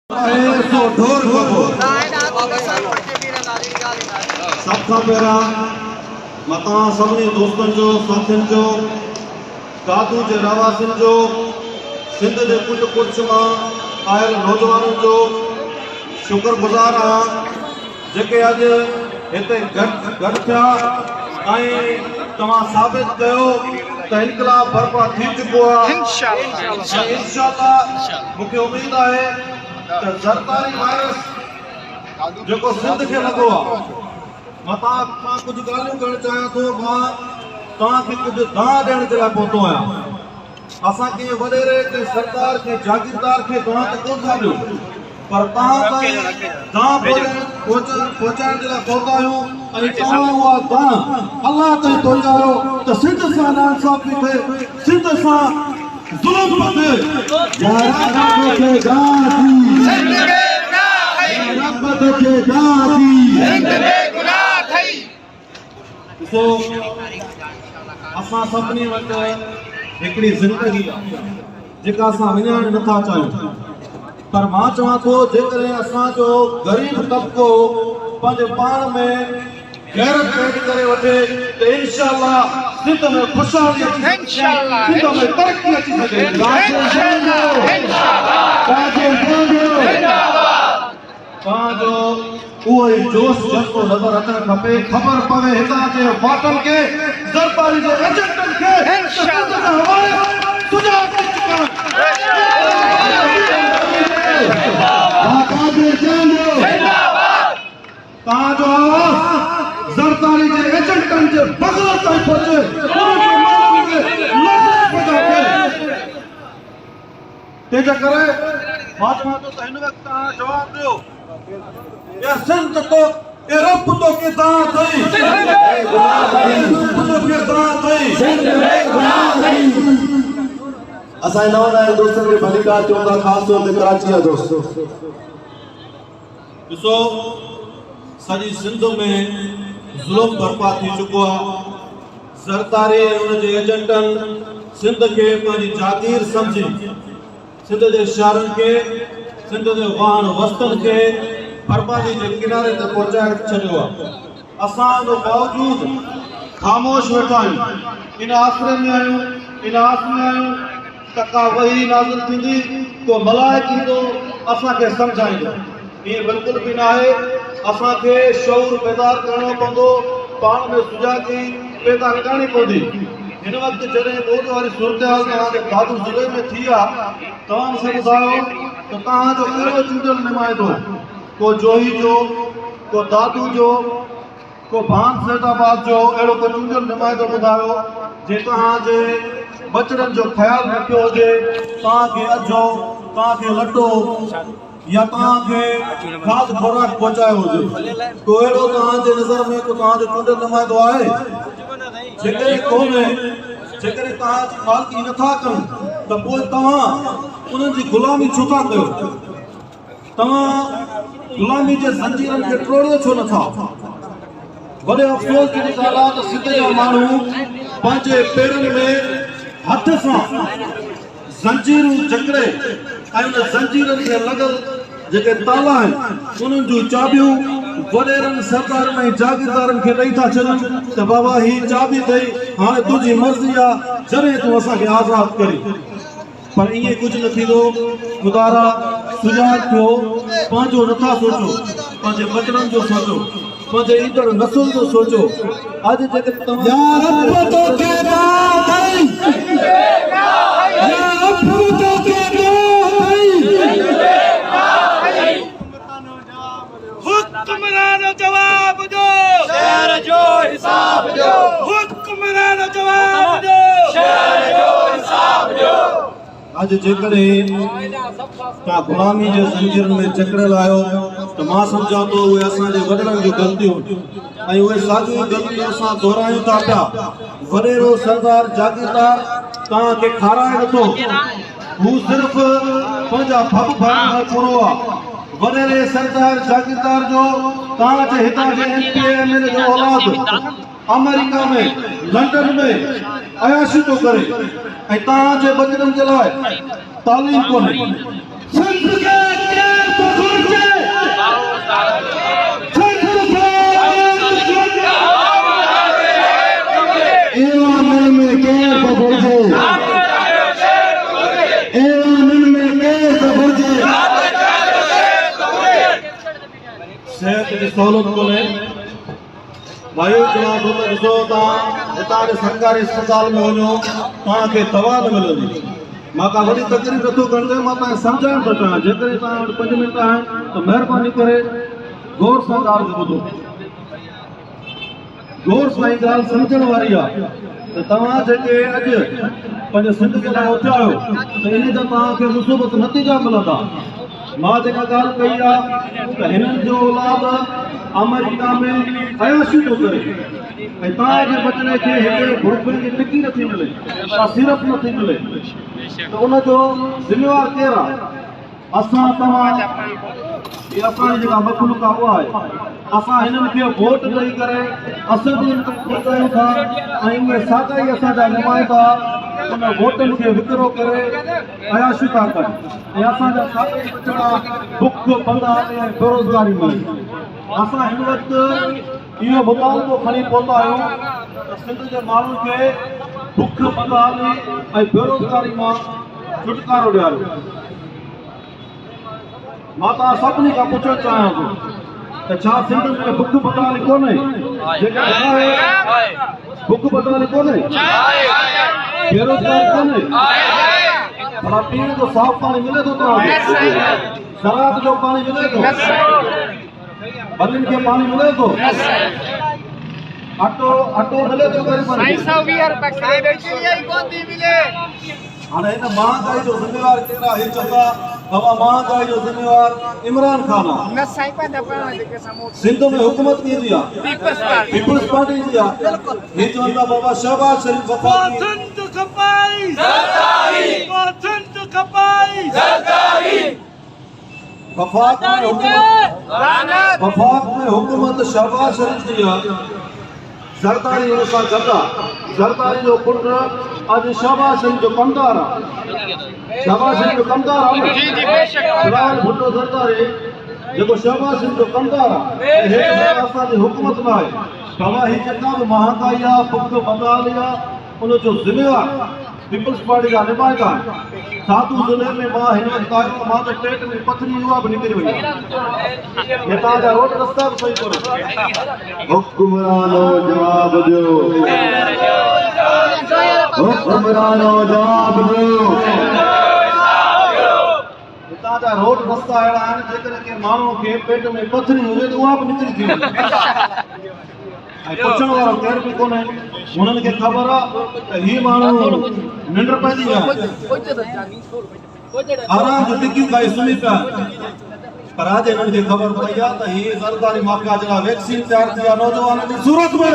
सो ढोर बबो सब खां पहिरां मां तव्हां सभिनी दोस्तनि जो साथियुनि जो दादू जे रहवासियुनि जो सिंध जे कुझ कुझ मां आयल नौजवाननि जो शुक्रगुज़ार आहियां जेके अॼु हिते गॾु थिया ऐं तव्हां साबित कयो त इनकलाब बर्पा थी चुको आहे। इंशाअल्लाह मूंखे उमेद आहे त ज़रदारी वायरस जेको सिंध खे लॻो आहे मां तव्हां कुझु ॻाल्हियूं करणु चाहियां थो। मां तव्हांखे कुझु दाह ॾियण जे लाइ पहुतो आहियां। असां कंहिं वॾेरे कंहिं सरकार कंहिं जागीरदार खे दाह त कोन था ॾियूं पर तव्हां ताईं दाह पहुचाइण जे लाइ पहुता आहियूं ऐं तव्हां उहा दाह अलाह ताईं पहुचायो त सिंध सां नाइंसाफ़ी थिए, सिंध सां ज़ुल्म बंदे असां सभिनी वटि हिकिड़ी ज़िंदगी आहे जेका असां विञाइण नथा चाहियूं पर मां चवां थो जेकॾहिं असांजो ग़रीब तबिको पंहिंजे पाण में गैरत पैदा करे वठे त इंशाअल्लाह सिंध में ख़ुशहाली अची सघे, सिंध में तरक़ी अची सघे। तव्हांजो उहो ई जोश जज़्बो नज़र अचणु खपे। ख़बर पवे हितां जे वाटनि खे ज़रदारी जे एजेंटनि खे तव्हांजो आवाज़ ज़रदारी जे एजेंटनि जे बग़ल ताईं पहुचे। तंहिंजे करे मां चवां थो त हिन वक़्तु तव्हां जवाबु ॾियो या सिंध तो ए रब तो के दां थई असां नवां दोस्तनि खे भलीकार चऊं था, ख़ासि तौर ते कराची जा दोस्त। ॾिसो सॼी सिंध में ज़ुल्म बर्पा थी चुको आहे। ज़रदारी ऐं उनजे एजेंटनि सिंध खे पंहिंजी जागीर सम्झी सिंध जे शहरनि खे सिंध जे वाहन वस्तनि खे बर्बादी जे किनारे ते पहुचाए छॾियो आहे। असां उन बावजूदि ख़ामोश वेठा आहियूं, इन आसरे में आहियूं, इन आस में आहियूं त का वही नाज़िल थींदी, को मलाइक ईंदो असांखे सम्झाईंदो। ईअं बिल्कुलु बि न आहे। असांखे शऊर बेदार करणो पवंदो, पाण में सुजाॻी पैदा करणी पवंदी। हिन वक़्तु जॾहिं ॿोॾ वारी सूरत तव्हांजे दादू ज़िले में थी आहे तव्हां मूंखे ॿुधायो त तव्हांजो कहिड़ो चूंडियल नुमाइंदो, को जोही जो, को दादू जो, को भान सैदाबाद जो, अहिड़ो को चूंडियल नुमाइंदो ॿुधायो जे तव्हांजे बचड़नि जो ख़्यालु रखियो हुजे, तव्हांखे अजो, तव्हांखे लटो या तव्हांखे खाद खुराक पहुचायो हुजे। को अहिड़ो तव्हांजे नज़र में को तव्हांजो चूंडियल नुमाइंदो आहे? जेकॾहिं कोन्हे, जेकॾहिं तव्हांजी मालिकी नथा कनि त पोइ तव्हां उन्हनि जी ग़ुलामी छो था कयो? तव्हां ग़ुलामी जे ज़ंजीरनि खे टोड़ियो छो नथा? वॾे अफ़सोस जी ॻाल्हि आहे त सिंध जा माण्हू पंहिंजे पेरनि में हथ सां ज़ंजीरूं जकड़े ऐं उन ज़ंजीरनि खे लॻल जेके ताला आहिनि उन्हनि जूं चाबियूं वॾेरनि सरदारनि ऐं जागीरदारनि खे ॾेई था छॾनि त बाबा ही चाबी अथई, हाणे तुंहिंजी मर्ज़ी आहे, जॾहिं तूं असांखे आज़ादु करी। पर ईअं कुझु न थींदो। ख़ुदारा सुजाॻ थियो, पंहिंजो नथा सोचो, पंहिंजे बचड़नि जो सोचो, पंहिंजे ईंदड़ नसुल जो सोचो। अॼु जेके हुक्मरान जवाब दो, शहर जो हिसाब दो। हुक्मरान जवाब दो, शहर जो हिसाब दो। अॼु जेकॾहिं तव्हां ग़ुलामी जे ज़ंजीरनि में जकड़ियल आहियो त मां सम्झां थो उहे असांजे वॾड़नि जूं ग़लतियूं ऐं उहे साॻियूं ग़लतियूं असां दोहरायूं था पिया। वॾेरो सरदार जागीरदार तव्हांखे खाराए नथो, हू सिर्फ़ु पंहिंजा भॻ भरण में पूरो आहे। वॾेरे सरदार जागीरदार जो तव्हांजे हितां जे MP MLA जो औलाद अमेरिका में, लंडन में अयाशी थो करे ऐं तव्हांजे बचड़नि जे लाइ तालीम कोन्हे। सिंध के सिहत जी सहूलियत कोन्हे। भाई चवां थो त ॾिसो तव्हां हितां जे सरकारी अस्पताल में वञो तव्हांखे दवा न मिलंदी। मां का वॾी तकलीफ़ नथो करणु चाहियां, मां तव्हांखे सम्झाइण थो चाहियां। जेकॾहिं तव्हां वटि 5 मिंट आहिनि त महिरबानी करे गौर सां ॻाल्हि खे ॿुधो, गौर सां ई ॻाल्हि सम्झण वारी आहे त तव्हां जेके अॼु पंहिंजे सिंध जे लाइ उथिया आहियो त इन जा तव्हांखे मुसीबत नतीजा मिलंदा। मां जेका ॻाल्हि कई आहे त हिननि जो औलाद अमेरिका में अयाशी थो करे ऐं तव्हांजे बचड़े खे हिते घुड़सनि जी टिकी नथी मिले, सिरप नथी मिले, त उनजो ज़िम्मेवार केरु आहे? असां तव्हां असांजी जेका मखलूक आहे उहा आहे। असां हिननि खे वोट ॾेई करे असदि कयूं था ऐं उहे साॻा ई असांजा नुमाइंदा उन वोटनि खे विकिरो करे अयाशी था कनि ऐं असांजा साॻा ई बचड़ा बुख पंधा ऐं बेरोज़गारी मिले। असां हिन वक़्तु इहो मुतालबो खणी पहुता आहियूं त सिंध जे माण्हुनि खे बुख पंधाली ऐं बेरोज़गारी मां छुटकारो ॾियारियो। मां तव्हां सभिनी खां पुछणु चाहियां थो त छा सिंध में बुख पंधाली कोन्हे? जेका बुख पंधाली कोन्हे, बेरोज़गारी कोन्हे, भला पीअण जो साफ़ पाणी मिले थो तव्हांखे? शराब जो पाणी मिले थो? बलियुनि खे पाणी मिले थो? अटो मिले थो ग़रीबनि खे? हाणे हिन महांगाई जो ज़िम्मेवार केरु आहे? हे चवंदा बाबा महांगाई जो ज़िम्मेवार इमरान खान आहे। सिंध में हुकूमत कंहिंजी आहे? पीपल्स पार्टी जी आहे। हे चवंदा बाबा शहबाज शरीफ वफ़ाक़ में हुकूमत शहबाज शरीफ जी आहे। ज़रदारी हुन सां गॾु आहे। ज़रदारी जो पुट अॼु शहबाज शरीफ जो कमदार आहे। शहबाज शरीफ जो कमदार आहे। बिलावल भुट्टो ज़रदारी जेको शहबाज शरीफ जो कमदार आहे। असांजी हुकूमत में आहे। बाबा ही जेका बि महांगाई आहे, बुख पंधाली आहे, उनजो ज़िम्मेवार पीपल्स पार्टी जा नुमाइंदा आहिनि। साधू ज़िले में मां हिन वक़्तु आयो, मां त पेट में पथरी उहा बि निकिरी वई आहे। हे तव्हांजा रोड रस्ता बि सही करो। हुक्मरानो जवाब ॾियो, हुक्मरानो जवाब ॾियो। तव्हांजा रोड रस्ता अहिड़ा आहिनि जेकॾहिं कंहिं माण्हू खे पेट में पथरी हुजे त उहा बि निकिरी थी वञे ऐं पुछण वारो केरु बि कोन्हे। हुननि खे ख़बर आहे त हीअ माण्हू निंड पइजी आहे, आराम जूं टिकियूं खाई सुम्ही पिया, पर अॼु हिननि खे ख़बर पई आहे त हीअ ज़रदारी माफ़िया जे लाइ वैक्सीन तयारु थी आहे नौजवाननि जी सूरत में।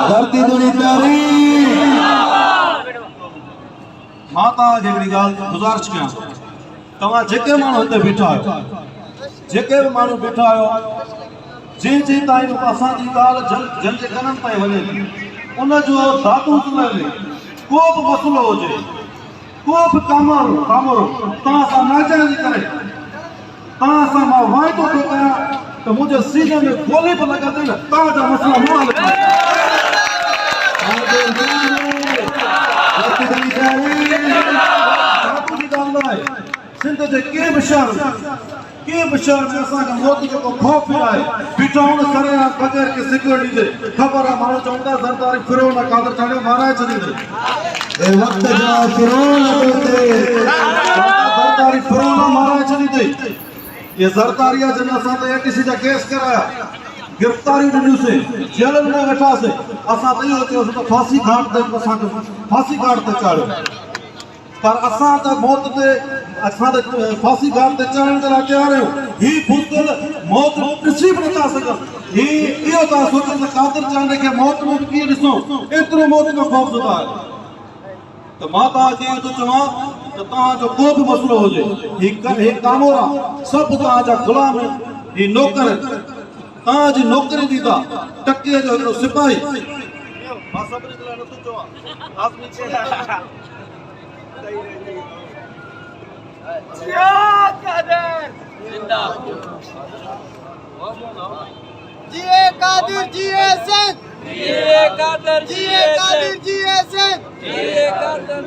धरती दुनी प्यारी। मां तव्हांखे हिकिड़ी ॻाल्हि गुज़ारिश कयां, तव्हां जेके माण्हू हिते बीठा आहियो, जेके बि माण्हू बीठा आहियो, जंहिं ताईं असांजी ॻाल्हि जन जे कननि ताईं वञे थी, उनजो धातू में को बि मसइलो हुजे, को बि कामरो तव्हां सां नाचण जे करे तव्हां सां मां वाइदो थो कयां त मुंहिंजे सीने में गोली बि लॻंदी न, तव्हांजा मसइला न हल। सिंध जे कंहिं बि शहर में असांखे मौत जो ख़ौफ़ आहे। बीठा हुन सरे बग़ैर के सिक्योरिटी जे ख़बर आहे। माण्हू चवंदा ज़रदारी फिरोन कादर ठाणे माराए छॾींदे। ज़रदारी फिरोन माराए छॾींदे। ये ज़रदारी आहे जिन असां ते किसी जा केस कराया, गिरफ़्तारी ॾिनियूंसीं, जेलनि में वेठासीं। असां त इहो चयोसीं त फांसी घाट ते असांखे फांसी घाट ते चाढ़ियो, पर असां त मौत ते असां त फांसी घाट ते चढ़ण जे लाइ तयारु आहियूं। हीउ बुज़दिल मौत ॾिसी बि नथा सघनि। इहो तव्हां सोचो त कादर चांदे खे मौत में बि कीअं ॾिसूं, एतिरो मौत जो ख़ौफ़ आहे। त मां तव्हांखे इहो थो चवां त तव्हांजो को बि मसइलो हुजे, हीउ कामोर आहे, सभु तव्हांजा ग़ुलाम आहिनि, हीउ नौकर तव्हांजी नौकरी ॾींदा, टकीअ जो हिकिड़ो सिपाही। मां सभिनी जे लाइ नथो चवां, जिए कादिर जिए सिंध, जिए कादिर जिए सिंध। जी गर्दन